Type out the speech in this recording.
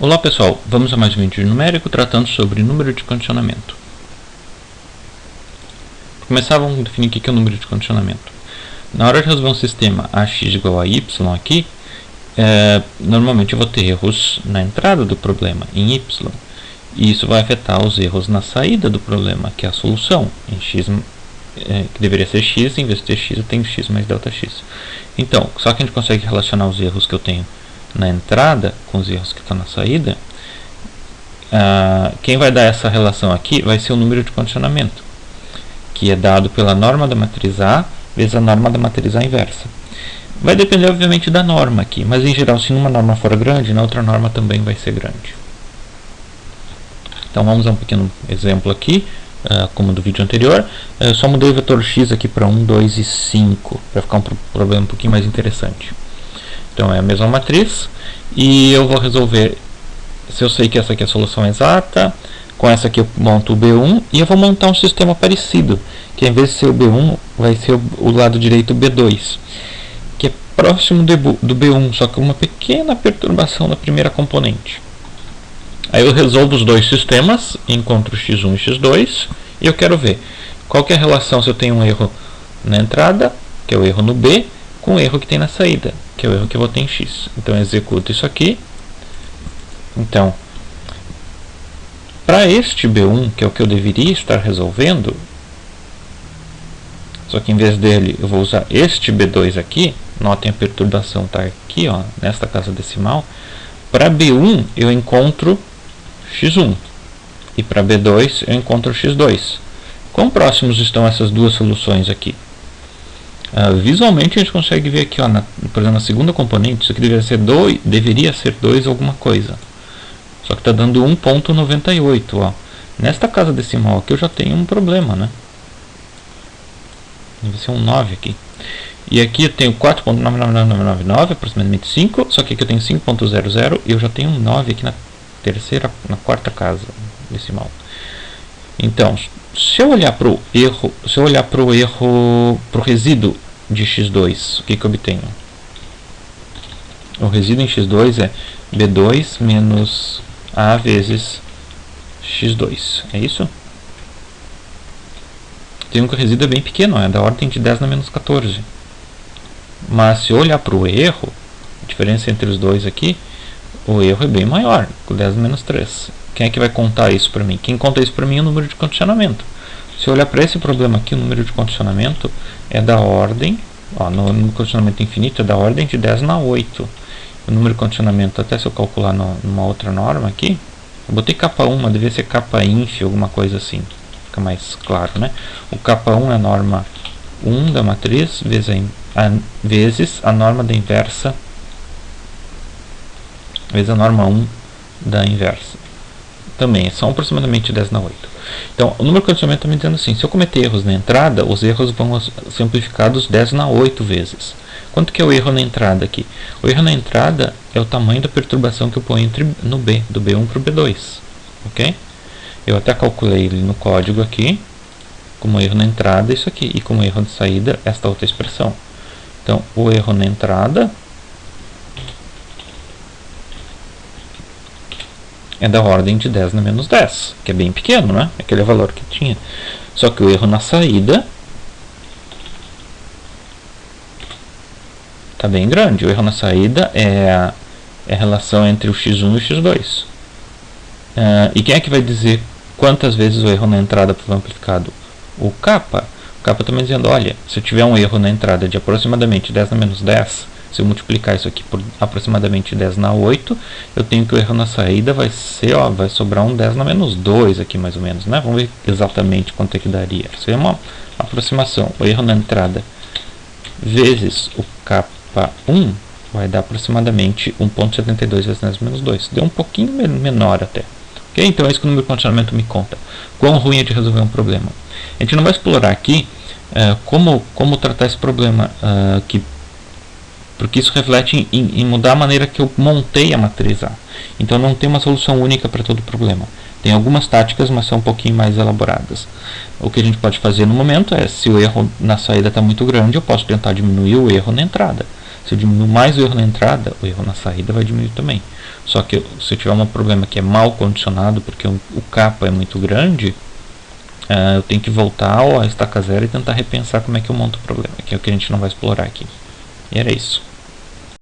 Olá pessoal, vamos a mais um vídeo numérico tratando sobre número de condicionamento. Para começar, vamos definir o que é o número de condicionamento. Na hora de resolver um sistema ax igual a y aqui, normalmente eu vou ter erros na entrada do problema, em y. E isso vai afetar os erros na saída do problema, que é a solução, em x, que deveria ser x, em vez de ter x eu tenho x mais Δx. Então, só que a gente consegue relacionar os erros que eu tenho na entrada com os erros que estão na saída. Quem vai dar essa relação aqui vai ser o número de condicionamento, que é dado pela norma da matriz A vezes a norma da matriz A inversa. Vai depender obviamente da norma aqui, mas em geral se uma norma for grande, na outra norma também vai ser grande. Então vamos a um pequeno exemplo aqui, como do vídeo anterior. Eu só mudei o vetor x aqui para 1, 2 e 5, para ficar um problema um pouquinho mais interessante. Então é a mesma matriz e eu vou resolver, se eu sei que essa aqui é a solução exata, com essa aqui eu monto o B1 e eu vou montar um sistema parecido, que em vez de ser o B1 vai ser o lado direito o B2, que é próximo do B1, só que uma pequena perturbação na primeira componente. Aí eu resolvo os dois sistemas, encontro x1 e x2 e eu quero ver qual que é a relação se eu tenho um erro na entrada, que é o erro no B, com o erro que tem na saída, que é o erro que eu vou ter em x. Então eu executo isso aqui. Então, para este B1, que é o que eu deveria estar resolvendo, só que em vez dele eu vou usar este B2 aqui. Notem a perturbação está aqui, ó, nesta casa decimal. Para B1 eu encontro x1 e para B2 eu encontro x2. Quão próximos estão essas duas soluções aqui? Visualmente a gente consegue ver aqui, ó, por exemplo, na segunda componente, isso aqui deveria ser 2 alguma coisa. Só que está dando 1,98. Ó. Nesta casa decimal aqui eu já tenho um problema, né? Deve ser um 9 aqui. E aqui eu tenho 4,99999, aproximadamente 5. Só que aqui eu tenho 5,00 e eu já tenho um 9 aqui na quarta casa decimal. Então, se eu olhar para o erro, para o resíduo de x2, o que eu obtenho? O resíduo em x2 é b2 menos a vezes x2. É isso? Tem que o resíduo é bem pequeno, é da ordem de 10 na menos 14. Mas se eu olhar para o erro, a diferença entre os dois aqui, o erro é bem maior, com 10 menos 3. Quem é que vai contar isso para mim? Quem conta isso para mim é o número de condicionamento. Se eu olhar para esse problema aqui, o número de condicionamento é da ordem, ó, no condicionamento infinito é da ordem de 10 na 8. O número de condicionamento, até se eu calcular numa outra norma aqui, eu botei K1, mas devia ser K-inf, alguma coisa assim. Fica mais claro, né? O K1 é a norma 1 da matriz, vezes a norma da inversa, vezes a norma 1 da inversa. Também são aproximadamente 10 na 8. Então, o número de condicionamento está me dizendo assim, se eu cometer erros na entrada, os erros vão ser amplificados 10 na 8 vezes. Quanto que é o erro na entrada aqui? O erro na entrada é o tamanho da perturbação que eu ponho no B, do B1 para o B2. Ok? Eu até calculei ele no código aqui, como erro na entrada isso aqui, e como erro de saída esta outra expressão. Então, o erro na entrada é da ordem de 10 na menos 10, que é bem pequeno, né? Aquele é o valor que tinha. Só que o erro na saída está bem grande. O erro na saída é a relação entre o x1 e o x2. E quem é que vai dizer quantas vezes o erro na entrada foi amplificado? O kappa. O kappa está me dizendo, olha, se eu tiver um erro na entrada de aproximadamente 10 na menos 10, se eu multiplicar isso aqui por aproximadamente 10 na 8, eu tenho que o erro na saída vai ser, ó, vai sobrar um 10 na menos 2 aqui mais ou menos, né? Vamos ver exatamente quanto é que daria. Isso é uma aproximação. O erro na entrada vezes o K1 vai dar aproximadamente 1,72 vezes 10 menos 2. Deu um pouquinho menor até. Okay? Então é isso que o número de condicionamento me conta. Quão ruim é de resolver um problema. A gente não vai explorar aqui como tratar esse problema aqui, porque isso reflete em mudar a maneira que eu montei a matriz A. Então não tem uma solução única para todo problema. Tem algumas táticas, mas são um pouquinho mais elaboradas. O que a gente pode fazer no momento é, se o erro na saída está muito grande, eu posso tentar diminuir o erro na entrada. Se eu diminuo mais o erro na entrada, o erro na saída vai diminuir também. Só que se eu tiver um problema que é mal condicionado, porque o kappa é muito grande, eu tenho que voltar à estaca zero e tentar repensar como é que eu monto o problema, que é o que a gente não vai explorar aqui. E era isso.